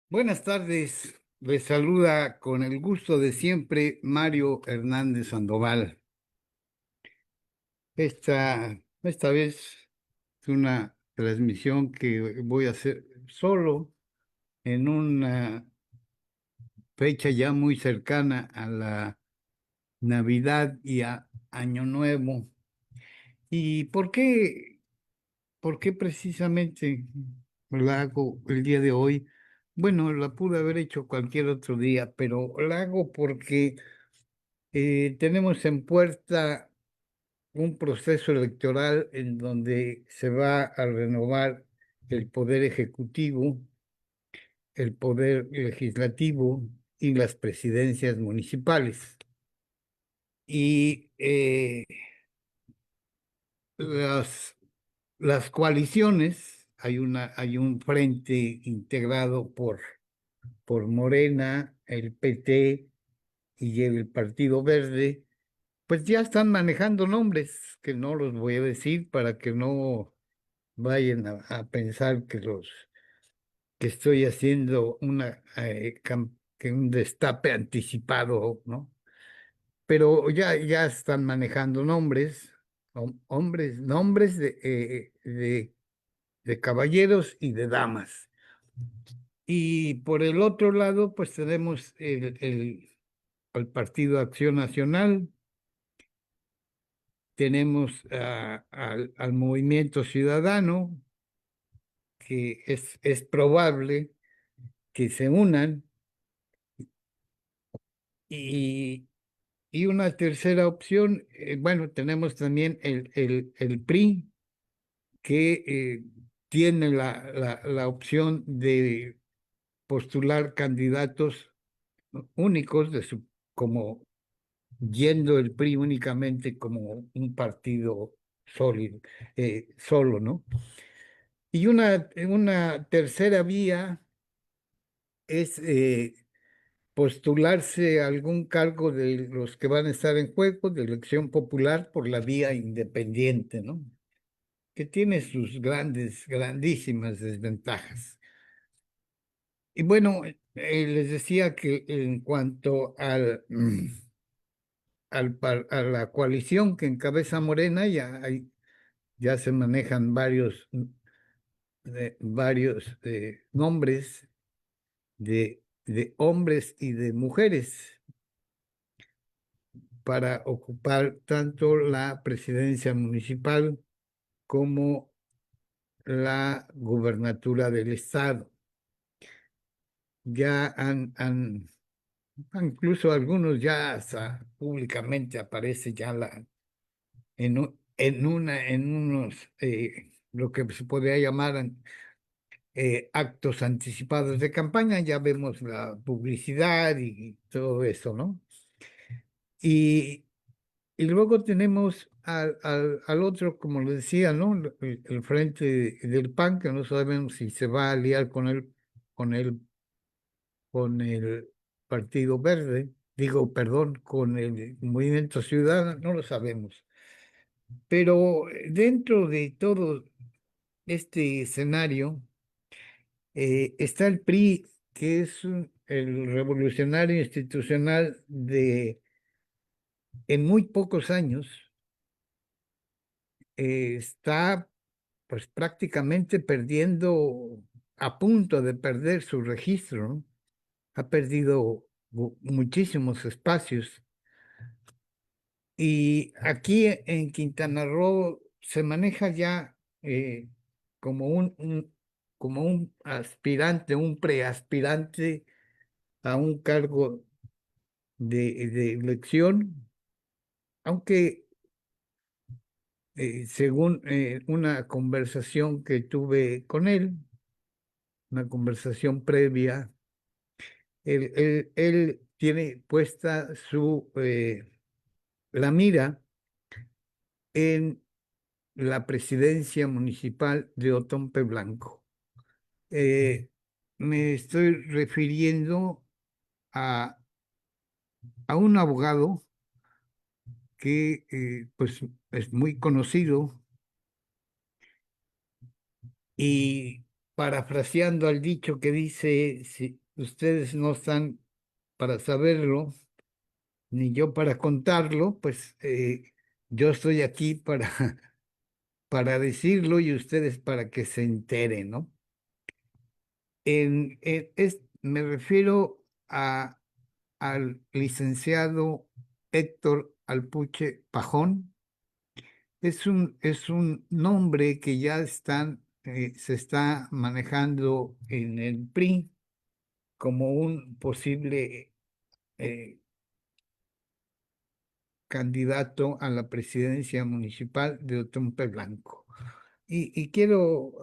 Buenas tardes, les saluda con el gusto de siempre Mario Hernández Sandoval. Esta vez es una transmisión que voy a hacer solo en una fecha ya muy cercana a la Navidad y a Año Nuevo. ¿Y por qué precisamente la hago el día de hoy? Bueno, la pude haber hecho cualquier otro día, pero la hago porque tenemos en puerta un proceso electoral en donde se va a renovar el poder ejecutivo, el poder legislativo y las presidencias municipales. Y las, las coaliciones, hay un frente integrado por Morena, el PT y el Partido Verde. Pues ya están manejando nombres que no los voy a decir para que no vayan a pensar que estoy haciendo que un destape anticipado, ¿no? Pero ya están manejando nombres, nombres de caballeros y de damas. Y por el otro lado, pues tenemos el Partido Acción Nacional. Tenemos al Movimiento Ciudadano, que es probable que se unan, y, y una tercera opción, bueno, tenemos también el PRI, que tiene la opción de postular candidatos únicos, como yendo el PRI únicamente como un partido sólido, solo, ¿no? Y una tercera vía es postularse a algún cargo de los que van a estar en juego de elección popular por la vía independiente, ¿no? Que tiene sus grandísimas desventajas. Y bueno, les decía que en cuanto a la coalición que encabeza Morena, ya se manejan varios nombres de hombres y de mujeres para ocupar tanto la presidencia municipal como la gubernatura del estado. Ya incluso algunos ya hasta públicamente aparece ya en unos, lo que se podría llamar actos anticipados de campaña. Ya vemos la publicidad y todo eso, ¿no? Y, y luego tenemos al otro, como le decía, ¿no? El frente del PAN, que no sabemos si se va a aliar con el, con el Partido Verde, digo, perdón, con el Movimiento Ciudadano, no lo sabemos. Pero dentro de todo este escenario está el PRI, que es el revolucionario institucional en muy pocos años, está pues prácticamente perdiendo, a punto de perder su registro, ¿no? Ha perdido muchísimos espacios. Y aquí en Quintana Roo se maneja ya como como un aspirante, un preaspirante a un cargo de elección, aunque según una conversación que tuve con él, una conversación previa, él tiene puesta la mira en la presidencia municipal de Otompe Blanco. Eh, Me estoy refiriendo a, a un abogado que pues es muy conocido y parafraseando al dicho que dice, si ustedes no están para saberlo, ni yo para contarlo, pues yo estoy aquí para, para decirlo y ustedes para que se enteren, ¿no? Me refiero al licenciado Héctor Alpuche Pajón. Es un nombre que ya se está manejando en el PRI como un posible eh, candidato a la presidencia municipal de Otompe Blanco. Y quiero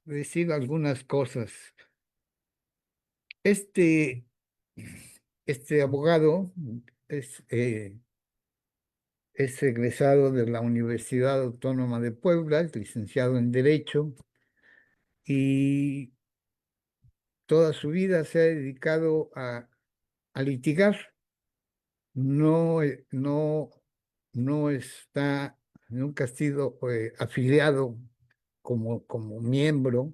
decir algunas cosas. Este, este abogado es, eh, es egresado de la Universidad Autónoma de Puebla, es licenciado en Derecho y toda su vida se ha dedicado a litigar. No está, nunca ha sido afiliado como miembro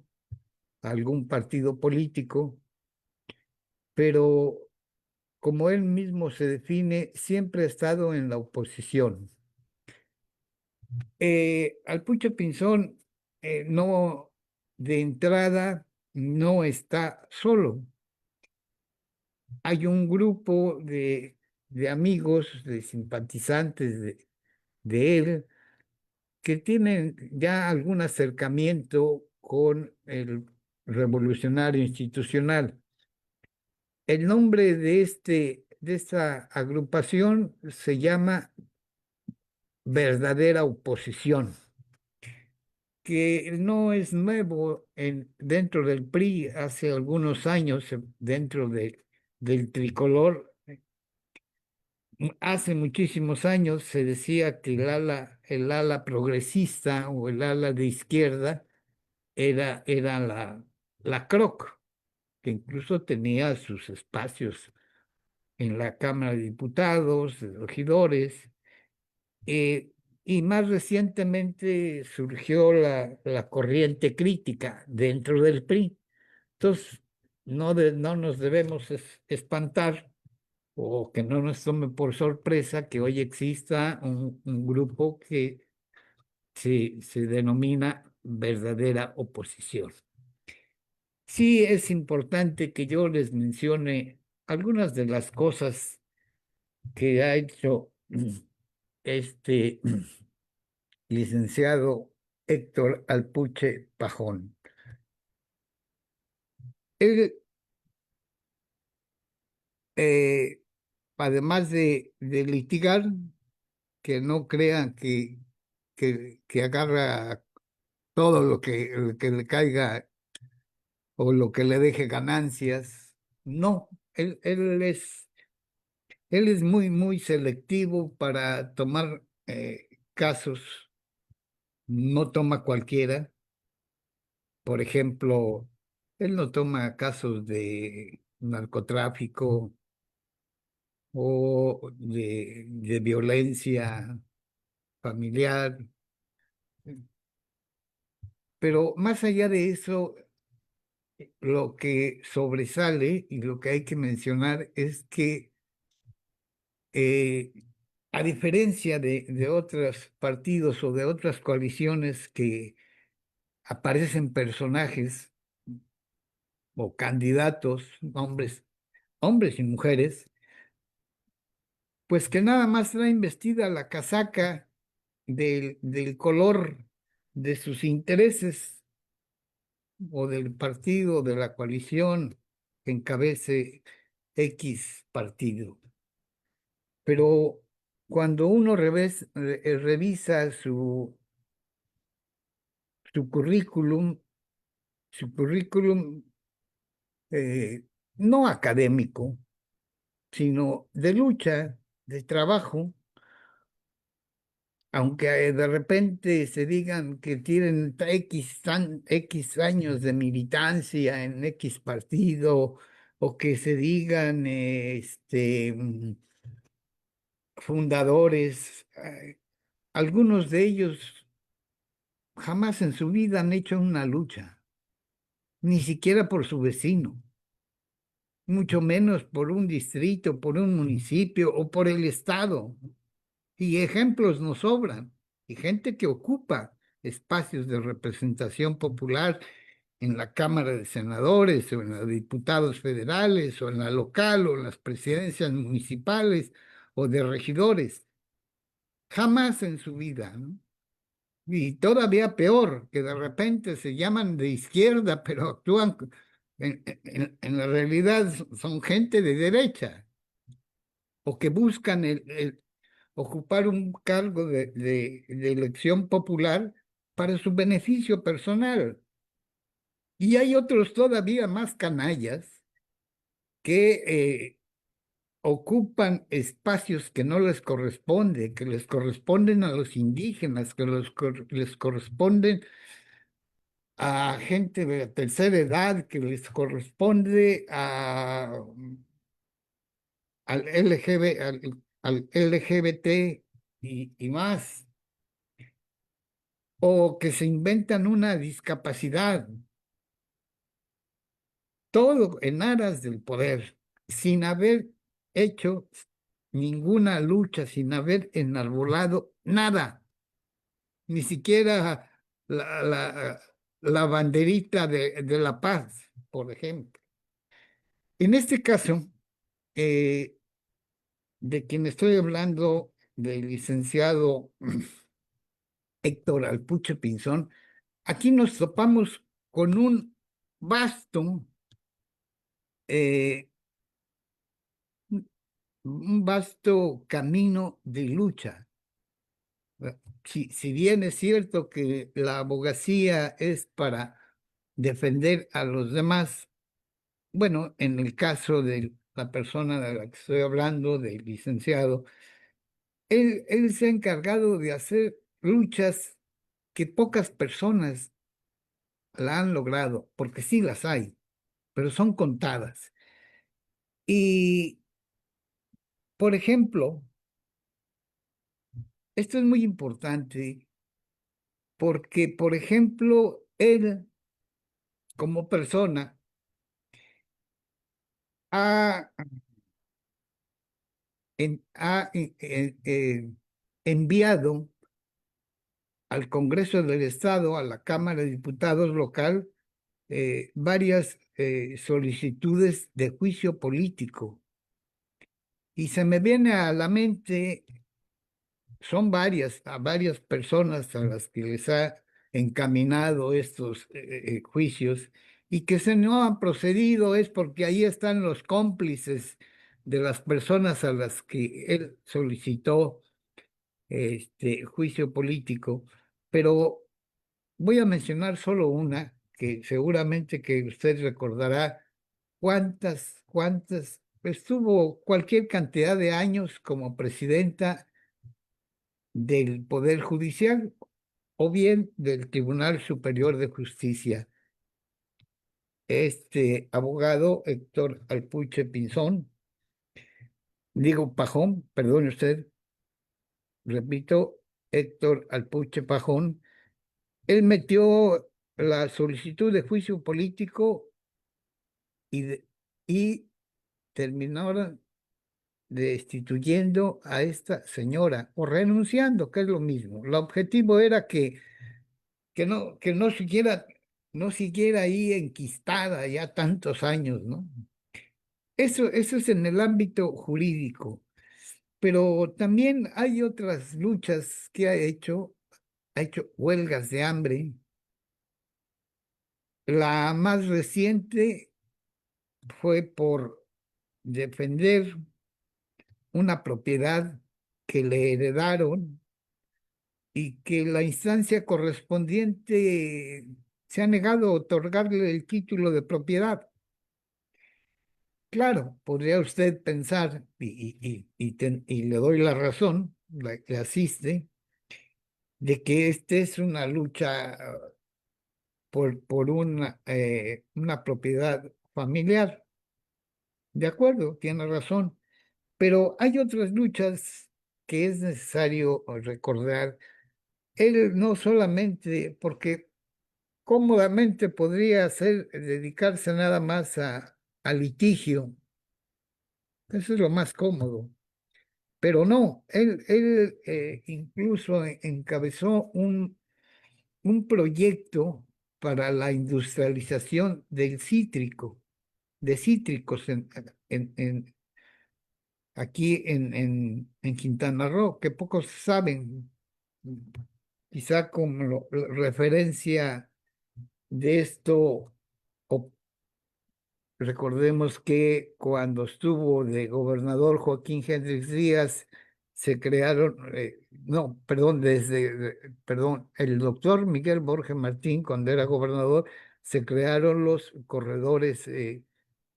a algún partido político, pero como él mismo se define, siempre ha estado en la oposición. Alpucho Pinzón no, de entrada, no está solo. Hay un grupo de amigos, de simpatizantes de él, que tienen ya algún acercamiento con el revolucionario institucional. El nombre de esta agrupación se llama Verdadera Oposición, que no es nuevo dentro del PRI. Hace algunos años, dentro del tricolor, hace muchísimos años se decía que el ala progresista o el ala de izquierda era la CROC, que incluso tenía sus espacios en la Cámara de Diputados, de regidores, eh, y más recientemente surgió la corriente crítica dentro del PRI. Entonces, no nos debemos espantar o que no nos tome por sorpresa que hoy exista un grupo que se denomina verdadera oposición. Sí es importante que yo les mencione algunas de las cosas que ha hecho este licenciado Héctor Alpuche Pajón. Él, eh, además de litigar, que no crean que agarra todo lo que le caiga o lo que le deje ganancias, no, él es muy, muy selectivo para tomar casos, no toma cualquiera. Por ejemplo, él no toma casos de narcotráfico o de violencia familiar, pero más allá de eso, lo que sobresale y lo que hay que mencionar es que eh, a diferencia de otros partidos o de otras coaliciones que aparecen personajes o candidatos, hombres y mujeres, pues que nada más traen vestida la casaca del color de sus intereses o del partido, de la coalición que encabece X partido. Pero cuando uno revisa su currículum, su currículum no académico, sino de lucha, de trabajo, aunque de repente se digan que tienen X años de militancia en X partido, o que se digan fundadores, algunos de ellos jamás en su vida han hecho una lucha, ni siquiera por su vecino, mucho menos por un distrito, por un municipio o por el estado. Y ejemplos nos sobran, y gente que ocupa espacios de representación popular en la Cámara de Senadores o en los diputados federales o en la local o en las presidencias municipales o de regidores. Jamás en su vida, ¿no? Y todavía peor, que de repente se llaman de izquierda, pero actúan, en la realidad son gente de derecha o que buscan ocupar un cargo de elección popular para su beneficio personal. Y hay otros todavía más canallas que ocupan espacios que no les corresponde, que les corresponden a los indígenas, que les corresponden a gente de la tercera edad, que les corresponde al al LGBT y más, o que se inventan una discapacidad, todo en aras del poder, sin haber hecho ninguna lucha, sin haber enarbolado nada, ni siquiera la, la, la banderita de la paz, por ejemplo. En este caso, eh, de quien estoy hablando, del licenciado Héctor Alpuche Pinzón, aquí nos topamos con eh, un vasto camino de lucha. Si bien es cierto que la abogacía es para defender a los demás, bueno, en el caso de la persona de la que estoy hablando, del licenciado, él se ha encargado de hacer luchas que pocas personas la han logrado, porque sí las hay, pero son contadas. Y, por ejemplo, esto es muy importante porque, por ejemplo, él como persona ha, enviado al Congreso del Estado, a la Cámara de Diputados local, varias solicitudes de juicio político. Y se me viene a la mente, son a varias personas a las que les ha encaminado estos juicios y que se no han procedido es porque ahí están los cómplices de las personas a las que él solicitó juicio político, pero voy a mencionar solo una que seguramente que usted recordará cuántas, estuvo cualquier cantidad de años como presidenta del Poder Judicial o bien del Tribunal Superior de Justicia. Este abogado, Héctor Alpuche Pinzón, digo Pajón, perdone usted, repito, Héctor Alpuche Pajón, él metió la solicitud de juicio político y terminaron destituyendo a esta señora o renunciando, que es lo mismo. El objetivo era que no siguiera ahí enquistada ya tantos años, ¿no? Eso es en el ámbito jurídico, pero también hay otras luchas que ha hecho huelgas de hambre. La más reciente fue por defender una propiedad que le heredaron y que la instancia correspondiente se ha negado a otorgarle el título de propiedad. Claro, podría usted pensar, y le doy la razón, le asiste, de que esta es una lucha por una propiedad familiar. De acuerdo, tiene razón. Pero hay otras luchas que es necesario recordar él no solamente, porque cómodamente podría dedicarse nada más a litigio, eso es lo más cómodo, pero no, él incluso encabezó un proyecto para la industrialización del cítrico, de cítricos en, aquí en Quintana Roo, que pocos saben, quizá como referencia de esto, o recordemos que cuando estuvo de gobernador Joaquín Hendrix Díaz, se crearon, no, perdón, perdón, el doctor Miguel Borges Martín, cuando era gobernador, se crearon los corredores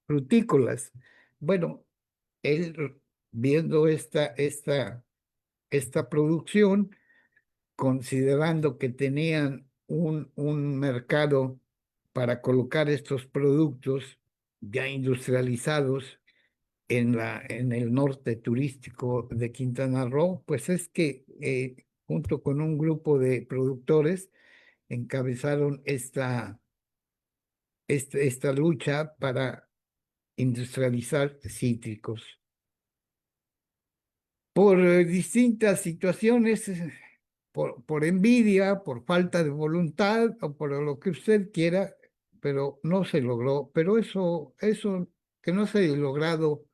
frutícolas. Bueno, él viendo esta producción, considerando que tenían un mercado para colocar estos productos ya industrializados en el norte turístico de Quintana Roo, pues es que junto con un grupo de productores encabezaron esta lucha para industrializar cítricos. Por distintas situaciones, por envidia, por falta de voluntad o por lo que usted quiera, pero no se logró. Pero eso que no se haya logrado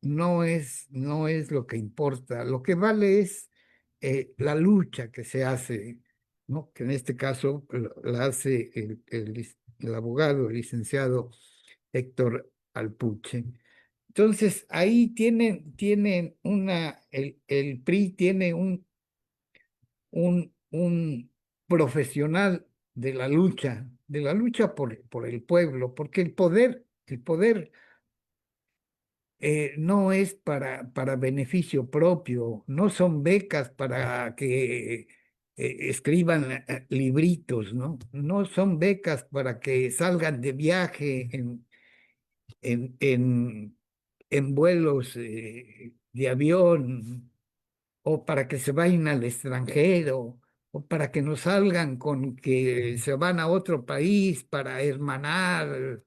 no es lo que importa. Lo que vale es la lucha que se hace, ¿no? Que en este caso la hace el abogado, el licenciado Héctor Alpuche. Entonces, ahí tienen el PRI tiene un profesional de la lucha por el pueblo, porque el poder no es para beneficio propio, no son becas para que escriban libritos, ¿no? No son becas para que salgan de viaje en, en, en vuelos de avión o para que se vayan al extranjero o para que nos salgan con que se van a otro país para hermanar.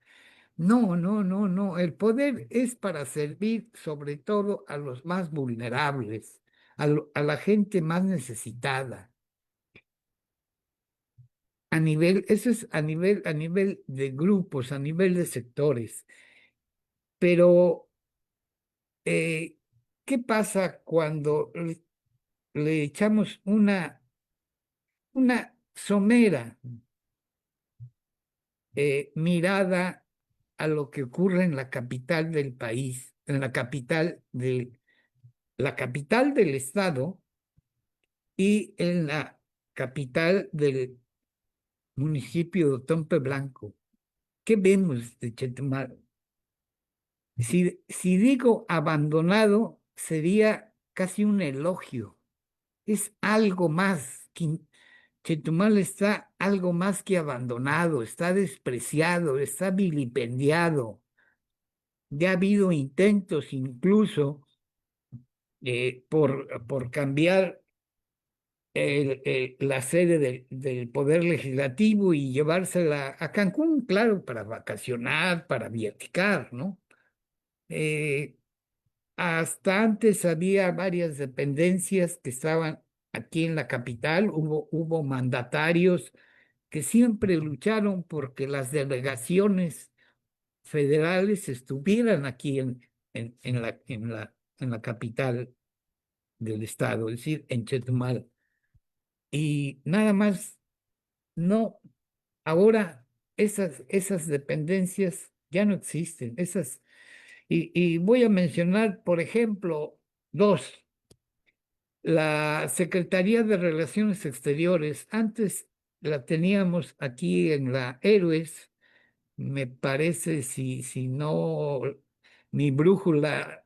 No, no, no, no. El poder es para servir sobre todo a los más vulnerables, a la gente más necesitada. Eso es a nivel de grupos, a nivel de sectores. Pero, ¿qué pasa cuando le echamos una somera mirada a lo que ocurre en la capital del país, en la capital del estado y en la capital del municipio de Otompe Blanco? ¿Qué vemos de Chetumal? Si digo abandonado, sería casi un elogio. Es algo más. Chetumal está algo más que abandonado, está despreciado, está vilipendiado. Ya ha habido intentos incluso por cambiar la sede del Poder Legislativo y llevársela a Cancún, claro, para vacacionar, para viajar, ¿no? Eh, Hasta antes había varias dependencias que estaban aquí en la capital, hubo mandatarios que siempre lucharon porque las delegaciones federales estuvieran aquí en la capital del estado, es decir, en Chetumal. Y nada más, no, ahora esas dependencias ya no existen. Y voy a mencionar, por ejemplo, dos. La Secretaría de Relaciones Exteriores, antes la teníamos aquí en la Héroes, me parece, si no, mi brújula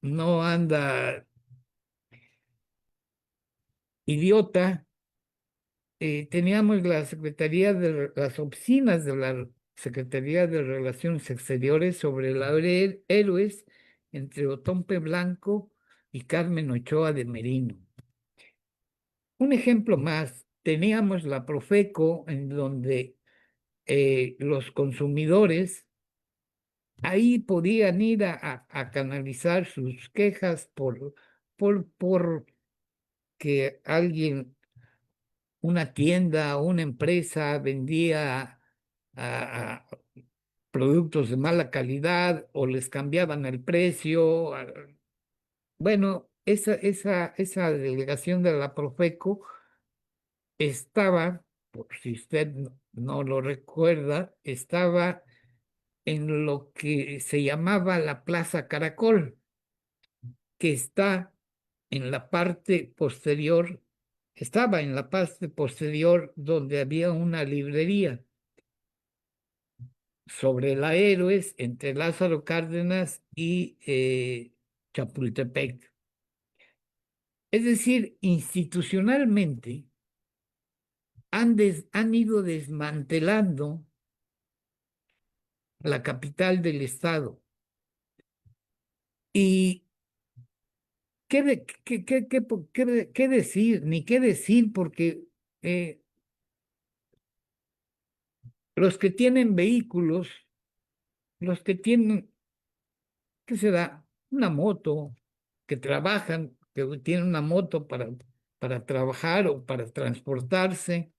no anda idiota. Teníamos las oficinas de la Secretaría de Relaciones Exteriores sobre la Héroes entre Otompe Blanco y Carmen Ochoa de Merino. un ejemplo más, teníamos la Profeco en donde los consumidores ahí podían ir a canalizar sus quejas por que alguien, una tienda o una empresa vendía a productos de mala calidad o les cambiaban el precio. Bueno, esa delegación de la Profeco estaba, por si usted no lo recuerda, estaba en lo que se llamaba la Plaza Caracol, que está en la parte posterior, estaba en la parte posterior donde había una librería sobre la Héroes entre Lázaro Cárdenas y Chapultepec. Es decir, institucionalmente han ido desmantelando la capital del estado. Y qué decir, ni qué decir, porque eh, los que tienen vehículos, los que tienen, ¿qué será? Una moto, que trabajan, que tienen una moto para trabajar o para transportarse,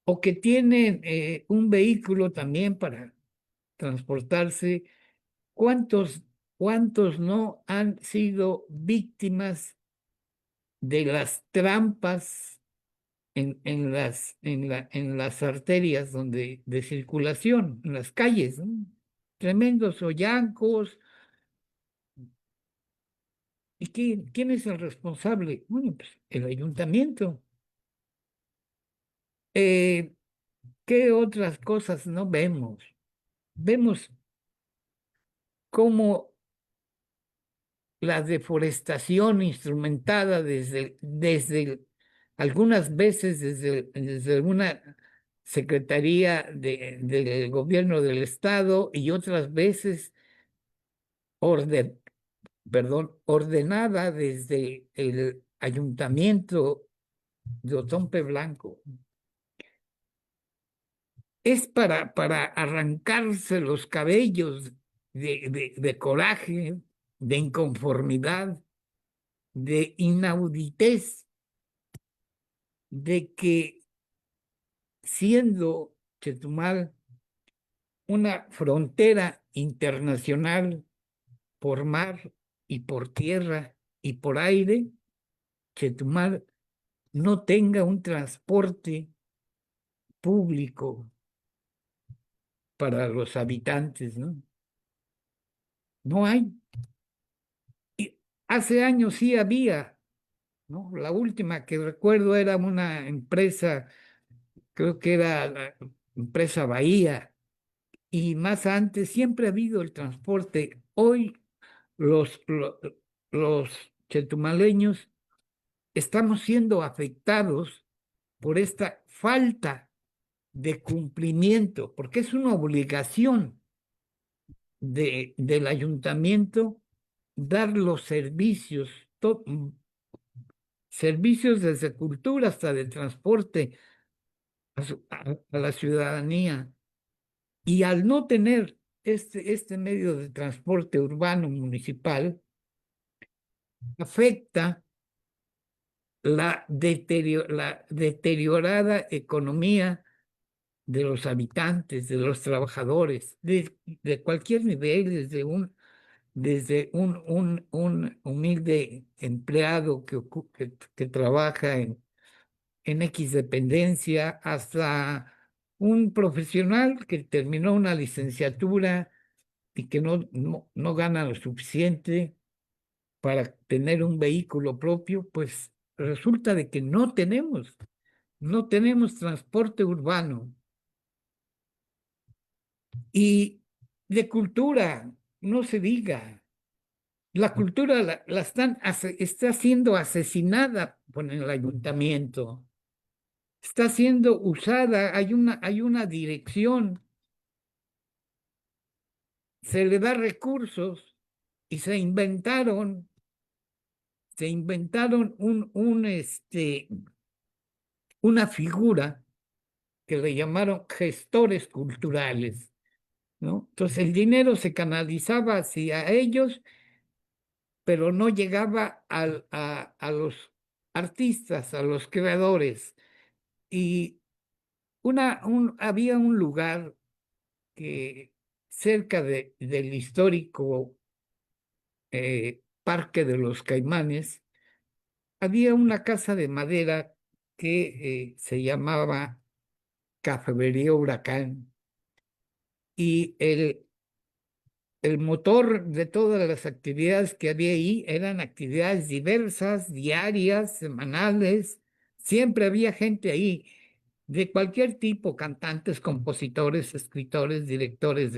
o que tienen un vehículo también para transportarse. ¿Cuántos, cuántos no han sido víctimas de las trampas en las arterias de circulación, en las calles, ¿no? Tremendos hoyancos. ¿Y quién es el responsable? Bueno, pues el ayuntamiento. Eh, ¿Qué otras cosas no vemos? Vemos cómo la deforestación instrumentada algunas veces desde alguna secretaría del gobierno del estado y otras veces orden, ordenada desde el ayuntamiento de Otompe Blanco. Es para arrancarse los cabellos de coraje, de inconformidad, de inauditez, de que siendo Chetumal una frontera internacional por mar y por tierra y por aire, Chetumal no tenga un transporte público para los habitantes, ¿no? No hay. Y hace años sí había, ¿no? La última que recuerdo era una empresa, creo que era la empresa Bahía, y más antes siempre ha habido el transporte. Hoy los chetumaleños estamos siendo afectados por esta falta de cumplimiento, porque es una obligación del ayuntamiento dar los servicios, servicios desde cultura hasta de transporte a la ciudadanía. Y al no tener este medio de transporte urbano municipal, afecta la deteriorada economía de los habitantes, de los trabajadores, de cualquier nivel, desde un humilde empleado que trabaja en X dependencia hasta un profesional que terminó una licenciatura y que no gana lo suficiente para tener un vehículo propio, pues resulta de que no tenemos transporte urbano. Y de cultura, no se diga. La cultura está siendo asesinada por el ayuntamiento. Está siendo usada, hay una dirección, se le da recursos y se inventaron un una figura que le llamaron gestores culturales, ¿no? Entonces el dinero se canalizaba hacia ellos, pero no llegaba a los artistas, a los creadores. Y había un lugar que cerca del histórico Parque de los Caimanes, había una casa de madera que se llamaba Cafetería Huracán. Y el motor de todas las actividades que había ahí eran actividades diversas, diarias, semanales. Siempre había gente ahí de cualquier tipo, cantantes, compositores, escritores, directores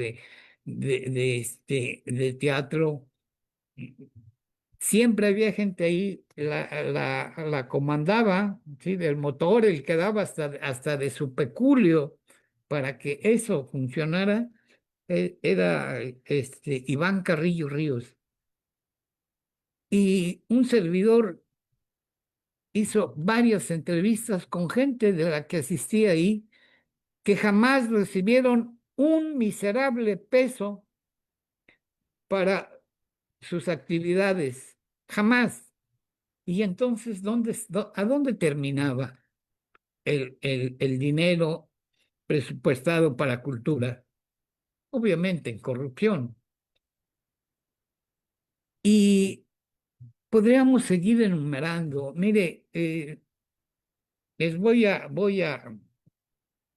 de teatro. Siempre había gente ahí, la comandaba, ¿sí? Del motor, el que daba hasta de su peculio para que eso funcionara, era Iván Carrillo Ríos. Y un servidor hizo varias entrevistas con gente de la que asistía ahí, que jamás recibieron un miserable peso para sus actividades, jamás. Y entonces, ¿a dónde terminaba el dinero presupuestado para cultura? Obviamente en corrupción. Y podríamos seguir enumerando. Mire, voy a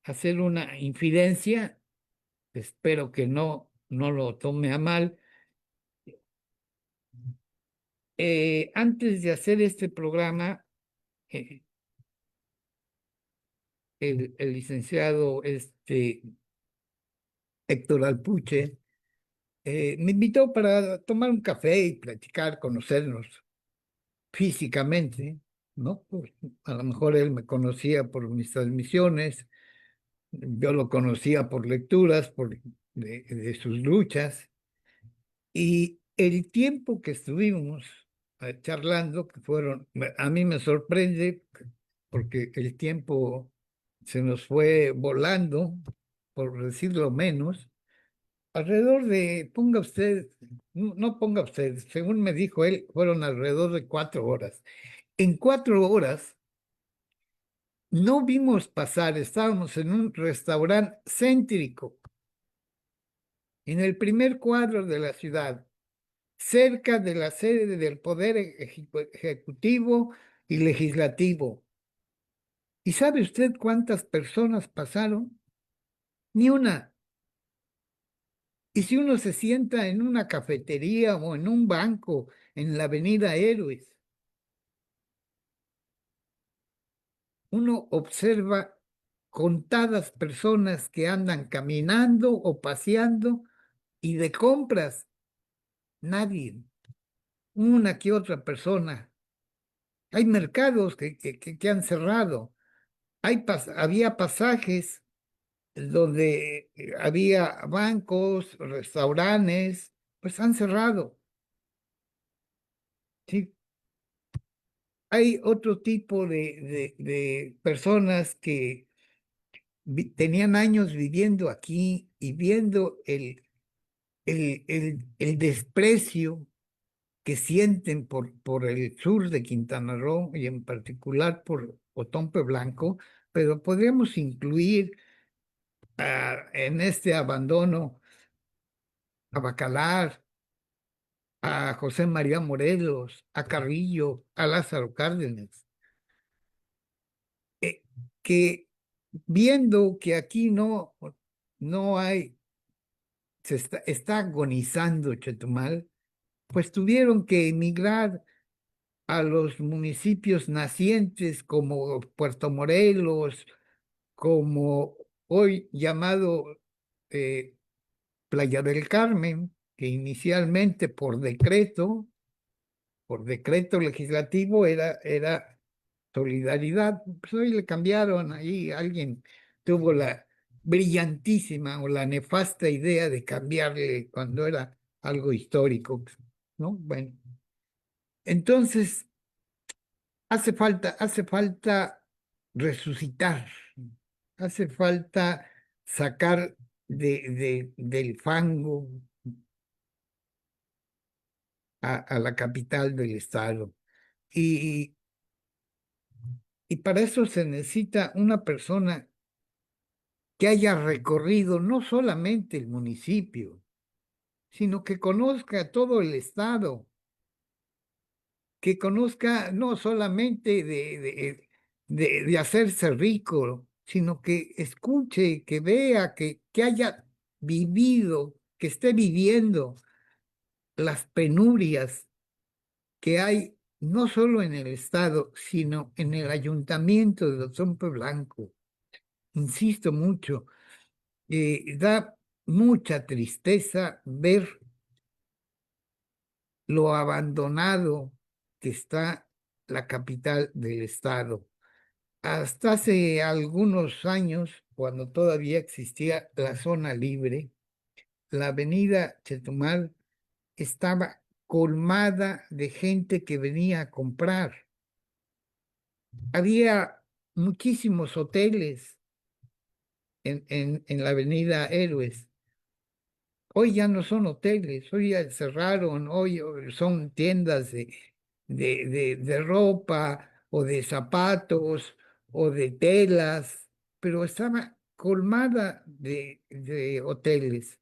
hacer una infidencia, espero que no lo tome a mal. Antes de hacer este programa, eh, el licenciado Héctor Alpuche me invitó para tomar un café y platicar, conocernos físicamente, ¿no? Pues, a lo mejor él me conocía por mis transmisiones, yo lo conocía por lecturas, de sus luchas, y el tiempo que estuvimos charlando, que a mí me sorprende porque el tiempo se nos fue volando, por decirlo menos. Alrededor de, ponga usted, no ponga usted, según me dijo él, fueron alrededor de 4 horas. En 4 horas no vimos pasar, estábamos en un restaurante céntrico, en el primer cuadro de la ciudad, cerca de la sede del Poder Ejecutivo y Legislativo. ¿Y sabe usted cuántas personas pasaron? Ni una. Y si uno se sienta en una cafetería o en un banco en la Avenida Héroes, uno observa contadas personas que andan caminando o paseando y de compras, nadie, una que otra persona. Hay mercados que han cerrado, había pasajes donde había bancos, restaurantes, pues han cerrado. ¿Sí? Hay otro tipo de personas que tenían años viviendo aquí y viendo el desprecio que sienten por el sur de Quintana Roo y en particular por Otompe Blanco, pero podríamos incluir en este abandono a Bacalar, a José María Morelos, a Carrillo, a Lázaro Cárdenas, eh, que viendo que aquí no hay, está agonizando Chetumal, pues tuvieron que emigrar a los municipios nacientes como Puerto Morelos, como hoy llamado eh, Playa del Carmen, que inicialmente por decreto legislativo era Solidaridad. Pues hoy le cambiaron ahí, alguien tuvo la brillantísima o la nefasta idea de cambiarle cuando era algo histórico, ¿no? Bueno, entonces hace falta resucitar, hace falta sacar del fango a la capital del estado. Y, y para eso se necesita una persona que haya recorrido no solamente el municipio, sino que conozca todo el estado, que conozca no solamente de hacerse rico, sino que escuche, que vea, que haya vivido, que esté viviendo las penurias que hay no solo en el estado, sino en el ayuntamiento de Otompe Blanco. Insisto mucho, da mucha tristeza ver lo abandonado que está la capital del estado. Hasta hace algunos años, cuando todavía existía la zona libre, la avenida Chetumal estaba colmada de gente que venía a comprar. Había muchísimos hoteles en la avenida Héroes. Hoy ya no son hoteles, hoy ya cerraron, hoy son tiendas de ropa o de zapatos o de telas, pero estaba colmada de hoteles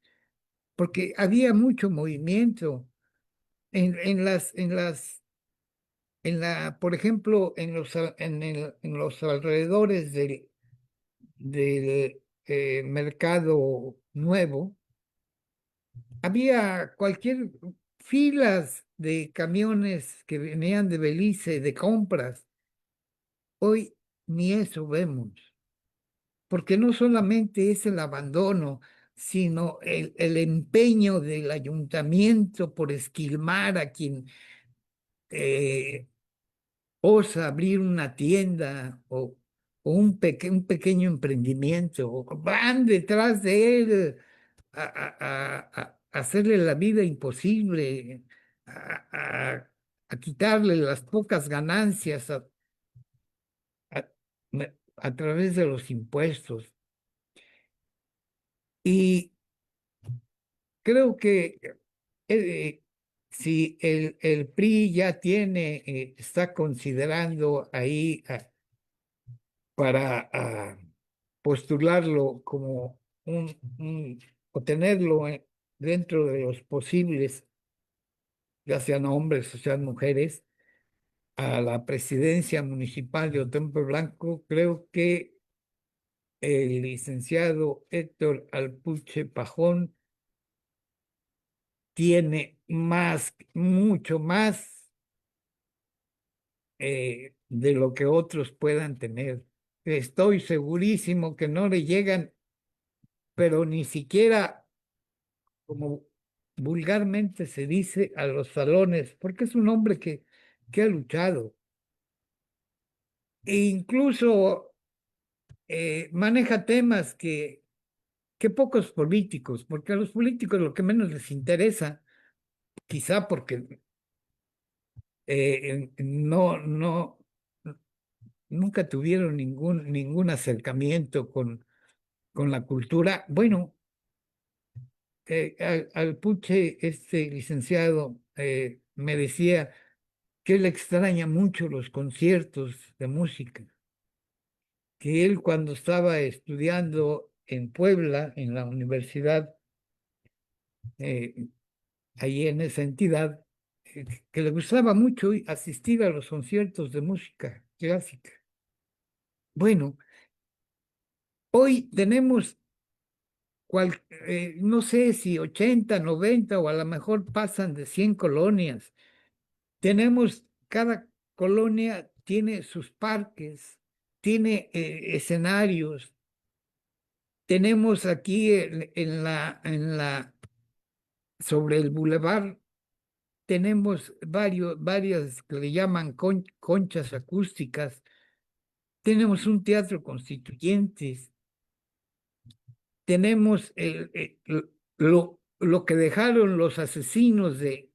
porque había mucho movimiento por ejemplo, en los alrededores del mercado nuevo. Había cualquier filas de camiones que venían de Belice de compras. Hoy ni eso vemos, porque no solamente es el abandono, sino el empeño del ayuntamiento por esquilmar a quien eh, osa abrir una tienda o un pequeño emprendimiento. Van detrás de él a hacerle la vida imposible, a, a quitarle las pocas ganancias a- a través de los impuestos. Y creo que eh, si el PRI ya está considerando ahí para postularlo como o tenerlo dentro de los posibles, ya sean hombres o sean mujeres, a la presidencia municipal de Otompe Blanco, creo que el licenciado Héctor Alpuche Pajón tiene más, mucho más de lo que otros puedan tener. Estoy segurísimo que no le llegan, pero ni siquiera como vulgarmente se dice, a los salones, porque es un hombre que ha luchado. E incluso maneja temas que pocos políticos, porque a los políticos lo que menos les interesa, quizá porque nunca tuvieron ningún acercamiento con la cultura. Bueno, al Puche, este licenciado, me decía que él extraña mucho los conciertos de música, que él cuando estaba estudiando en Puebla, en la universidad, eh, ahí en esa entidad, que le gustaba mucho asistir a los conciertos de música clásica. Bueno, hoy tenemos, no sé si 80, 90 o a lo mejor pasan de 100 colonias. Cada colonia tiene sus parques, tiene escenarios. Tenemos aquí sobre el bulevar, tenemos varias que le llaman conchas acústicas. Tenemos un teatro constituyentes. Tenemos lo que dejaron los asesinos de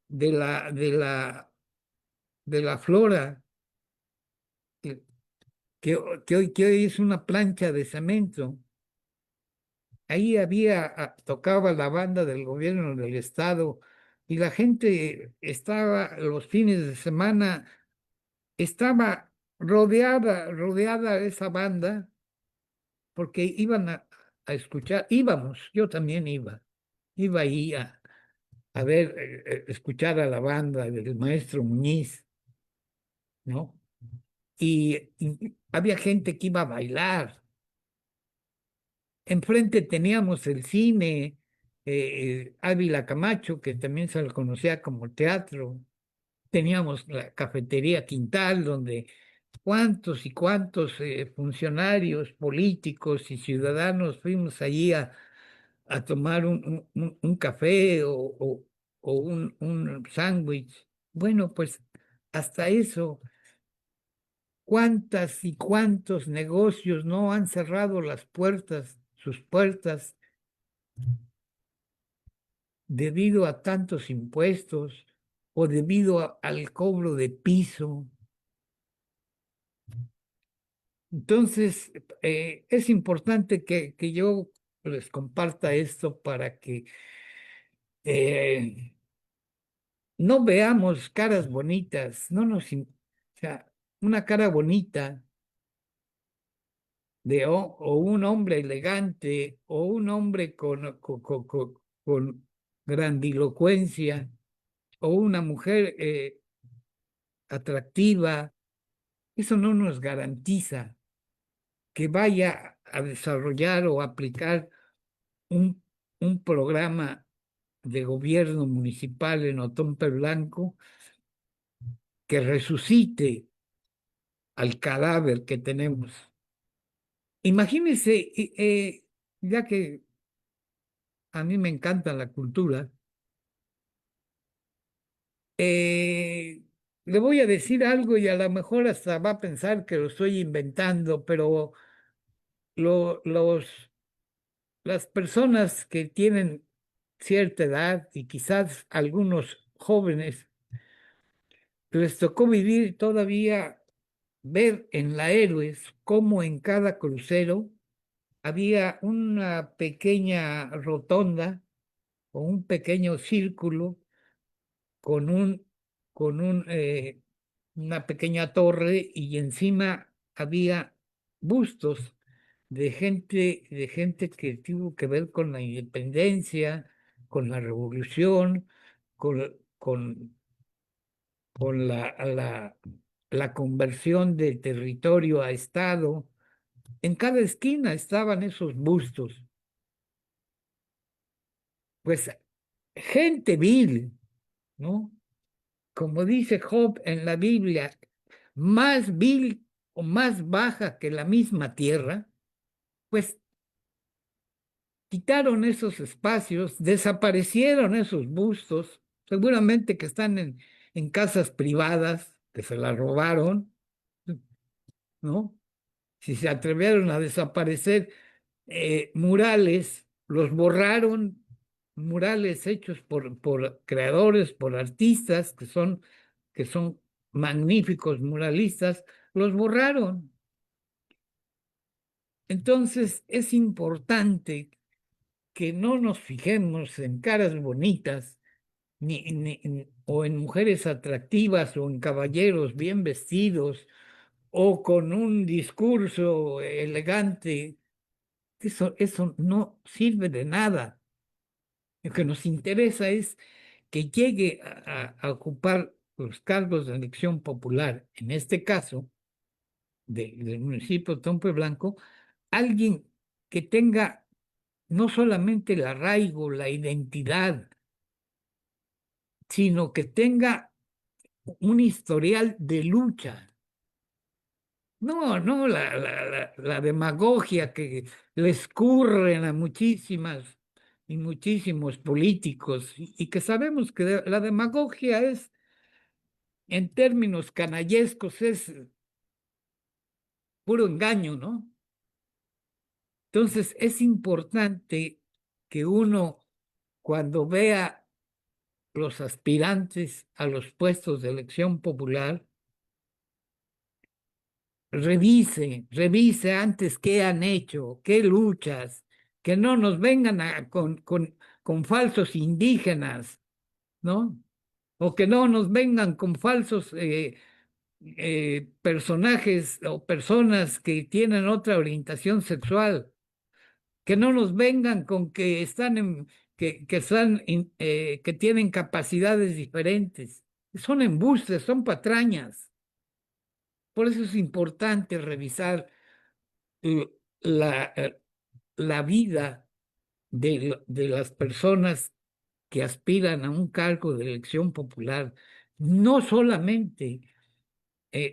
la, de la, de la flora. que hoy es una plancha de cemento. Ahí había, tocaba la banda del gobierno del estado y la gente estaba los fines de semana, estaba rodeada esa banda porque iban a escuchar, íbamos, yo también iba ahí a ver, escuchar a la banda del maestro Muñiz, ¿no? Y había gente que iba a bailar. Enfrente teníamos el cine, Ávila Camacho, que también se le conocía como teatro. Teníamos la cafetería Quintal, donde cuántos y cuántos funcionarios políticos y ciudadanos fuimos allí a tomar un café o un sándwich. Bueno, pues hasta eso, cuántas y cuántos negocios no han cerrado las puertas, sus puertas debido a tantos impuestos o debido al cobro de piso. Entonces, es importante que yo les comparta esto para que eh, no veamos caras bonitas, no nos, o sea, una cara bonita de o un hombre elegante o un hombre con grandilocuencia o una mujer atractiva. Eso no nos garantiza que vaya a desarrollar o aplicar un, un programa de gobierno municipal en Otompe Blanco que resucite al cadáver que tenemos. Imagínense, ya que a mí me encanta la cultura, eh, le voy a decir algo y a lo mejor hasta va a pensar que lo estoy inventando, pero los las personas que tienen cierta edad y quizás algunos jóvenes, les tocó vivir todavía, ver en la Héroes cómo en cada crucero había una pequeña rotonda o un pequeño círculo con una pequeña torre y encima había bustos de gente que tuvo que ver con la independencia, con la revolución, con la conversión de territorio a estado. En cada esquina estaban esos bustos. Pues gente vil, ¿no? Como dice Job en la Biblia, más vil o más baja que la misma tierra, pues quitaron esos espacios, desaparecieron esos bustos, seguramente que están en casas privadas, que se las robaron, ¿no? Si se atrevieron a desaparecer murales, los borraron, murales hechos por creadores, por artistas que son magníficos muralistas, los borraron. Entonces es importante que no nos fijemos en caras bonitas, o en mujeres atractivas, o en caballeros bien vestidos, o con un discurso elegante. Eso no sirve de nada. Lo que nos interesa es que llegue a ocupar los cargos de elección popular, en este caso del municipio de Tompe Blanco, alguien que tenga no solamente el arraigo, la identidad, sino que tenga un historial de lucha. No, la demagogia que le escurren a muchísimas y muchísimos políticos y que sabemos que la demagogia es, en términos canallescos, es puro engaño, ¿no? Entonces es importante que uno, cuando vea los aspirantes a los puestos de elección popular, revise antes qué han hecho, qué luchas, que no nos vengan con falsos indígenas, ¿no? O que no nos vengan con falsos personajes o personas que tienen otra orientación sexual, que no nos vengan con que que tienen capacidades diferentes. Son embustes, son patrañas. Por eso es importante revisar l- la, eh, la vida de las personas que aspiran a un cargo de elección popular, no solamente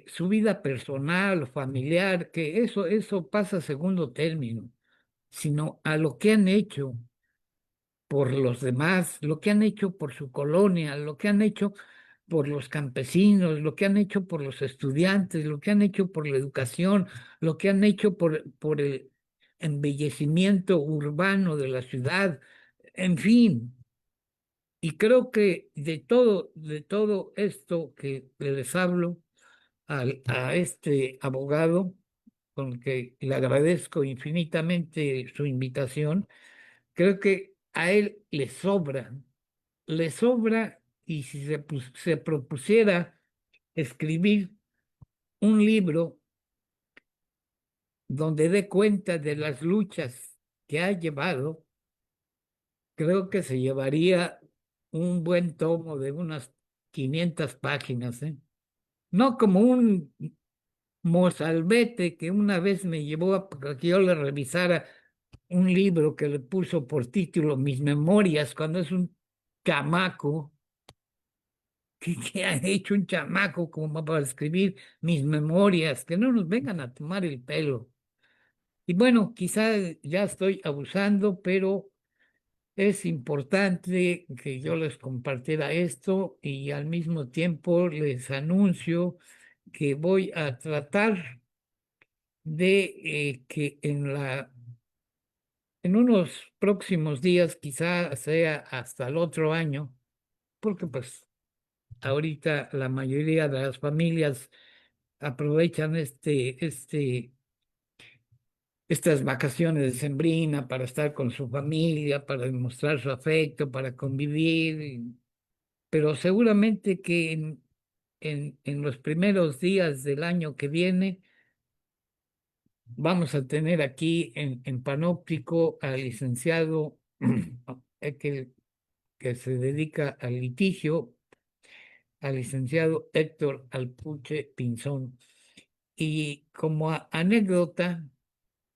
su vida personal o familiar, que eso pasa a segundo término, sino a lo que han hecho por los demás, lo que han hecho por su colonia, lo que han hecho por los campesinos, lo que han hecho por los estudiantes, lo que han hecho por la educación, lo que han hecho por el embellecimiento urbano de la ciudad, en fin. Y creo que de todo esto que les hablo a este abogado, con el que le agradezco infinitamente su invitación, creo que a él le sobra, y si se propusiera escribir un libro donde dé cuenta de las luchas que ha llevado, creo que se llevaría un buen tomo de unas 500 páginas, ¿eh? No como un mozalbete que una vez me llevó a que yo le revisara un libro que le puso por título Mis Memorias, cuando es un chamaco. ¿Qué ha hecho un chamaco como para escribir mis memorias? Que no nos vengan a tomar el pelo. Y bueno, quizá ya estoy abusando, pero es importante que yo les compartiera esto y al mismo tiempo les anuncio que voy a tratar de que en unos próximos días, quizá sea hasta el otro año, porque pues ahorita la mayoría de las familias aprovechan estas vacaciones de sembrina para estar con su familia, para demostrar su afecto, para convivir, pero seguramente que en los primeros días del año que viene vamos a tener aquí en Panóptico al licenciado que, que se dedica al litigio, al licenciado Héctor Alpuche Pinzón. Y como anécdota,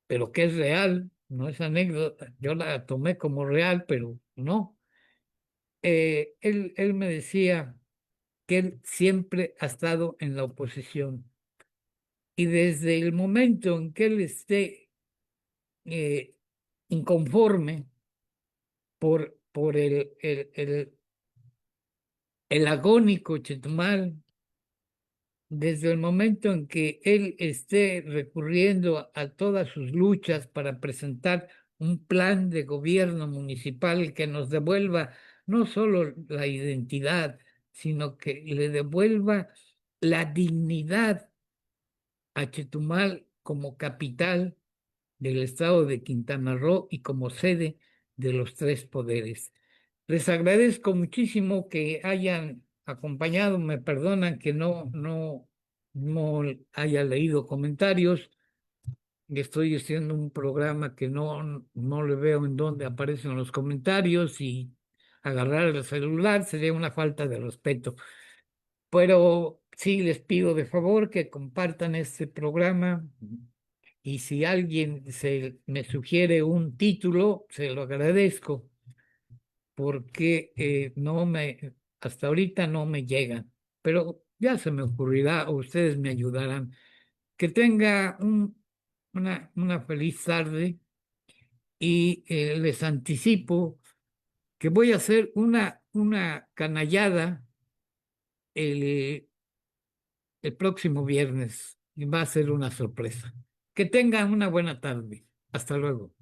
pero que es real, no es anécdota, yo la tomé como real, pero no. Él me decía que él siempre ha estado en la oposición y desde el momento en que él esté eh, inconforme por el agónico Chetumal, desde el momento en que él esté recurriendo a todas sus luchas para presentar un plan de gobierno municipal que nos devuelva no solo la identidad, sino que le devuelva la dignidad a Chetumal como capital del estado de Quintana Roo y como sede de los tres poderes. Les agradezco muchísimo que hayan acompañado, me perdonan que no haya leído comentarios. Estoy haciendo un programa que no le veo en dónde aparecen los comentarios y agarrar el celular sería una falta de respeto. Pero sí les pido de favor que compartan este programa y si alguien me sugiere un título, se lo agradezco porque hasta ahorita no me llegan, pero ya se me ocurrirá o ustedes me ayudarán. Que tenga una feliz tarde y les anticipo que voy a hacer una canallada el, el próximo viernes y va a ser una sorpresa. Que tengan una buena tarde. Hasta luego.